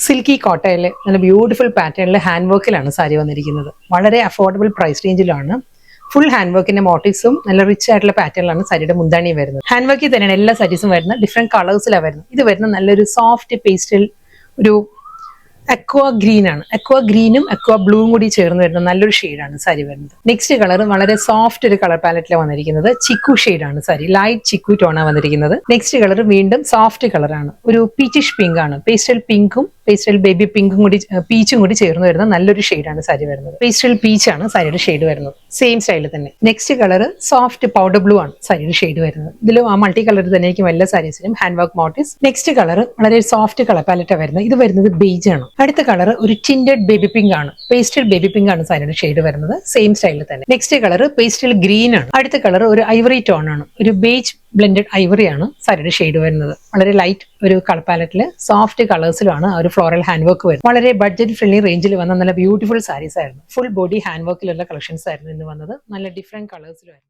Silky കോട്ടയിലെ നല്ല beautiful പാറ്റേണിലെ hand വർക്കിലാണ് sari വന്നിരിക്കുന്നത്. വളരെ അഫോർഡബിൾ പ്രൈസ് റേഞ്ചിലാണ്. ഫുൾ ഹാൻഡ് വർക്കിന്റെ മോട്ടീവ്സും നല്ല റിച്ച് ആയിട്ടുള്ള പാറ്റേണിലാണ് സാരിയുടെ മുന്താണി വരുന്നത്. ഹാൻഡ് വർക്കിൽ തന്നെയാണ് എല്ലാ സാരീസും വരുന്നത്. ഡിഫറെന്റ് കളേഴ്സിലാണ് വരുന്നത്. ഇത് വരുന്ന നല്ലൊരു സോഫ്റ്റ് പേസ്റ്റൽ ഒരു അക്വ ഗ്രീൻ ആണ്. അക്വ ഗ്രീനും അക്വ ബ്ലൂവും കൂടി ചേർന്ന് വരുന്ന നല്ലൊരു ഷെയ്ഡാണ് സാരി വരുന്നത്. നെക്സ്റ്റ് കളർ വളരെ സോഫ്റ്റ് ഒരു കളർ പാലറ്റിലാണ് വന്നിരിക്കുന്നത്. ചിക്കു ഷെയ്ഡാണ് സാരി. ലൈറ്റ് ചിക്കു ടോണാണ് വന്നിരിക്കുന്നത്. നെക്സ്റ്റ് കളർ വീണ്ടും സോഫ്റ്റ് കളറാണ്. ഒരു പീച്ചിഷ് പിങ്ക് ആണ്. പേസ്റ്റൽ പിങ്കും പേസ്റ്റൽ ബേബി പിങ്കും കൂടി പീച്ചും കൂടി ചേർന്ന് വരുന്ന നല്ലൊരു ഷെയ്ഡാണ് സാരി വരുന്നത്. പേസ്റ്റൽ പീച്ചാണ് സാരിയുടെ ഷെയ്ഡ് വരുന്നത്. സെയിം സ്റ്റൈലിൽ തന്നെ. Next colour soft powder blue ആണ് സാരിയുടെ ഷെയ്ഡ് വരുന്നത്. ഇതിലും ആ മൾട്ടി കളർ തന്നെയായിരിക്കും എല്ലാ സാരീസിലും hand work motifs. Next colour വളരെ സോഫ്റ്റ് കളർ പാലറ്റാണ് വരുന്നത്. ഇത് വരുന്നത് ബേജ് ആണ്. അടുത്ത കളർ ഒരു ടിൻഡഡ് ബേബി പിങ്ക് ആണ്. പേസ്റ്റൽ ബേബി പിങ്ക് ആണ് സാരിയുടെ ഷെയ്ഡ് വരുന്നത്. സെയിം സ്റ്റൈലിൽ തന്നെ. നെക്സ്റ്റ് കളർ പേസ്റ്റൽ ഗ്രീൻ ആണ്. അടുത്ത കളർ ഒരു ഐവറി ടോൺ ആണ്. ഒരു ബേജ് ബ്ലെൻഡഡ് ഐവറി ആണ് സാരിയുടെ ഷെയ്ഡ് വരുന്നത്. വളരെ ലൈറ്റ് ഒരു കളർ പാലറ്റില് സോഫ്റ്റ് കളേഴ്സിലാണ് ഒരു ഫ്ലോറൽ ഹാൻഡ് വർക്ക് വരുന്നത്. വളരെ ബഡ്ജറ്റ് ഫ്രണ്ട്ലി റേഞ്ചിൽ വന്ന നല്ല ബ്യൂട്ടിഫുൾ സാരീസ് ആയിരുന്നു. ഫുൾ ബോഡി ഹാൻഡ് വർക്കിലുള്ള കളക്ഷൻസ് ആയിരുന്നു ഇന്ന് വന്നത്. നല്ല ഡിഫറെന്റ് കളേഴ്സിലായിരുന്നു.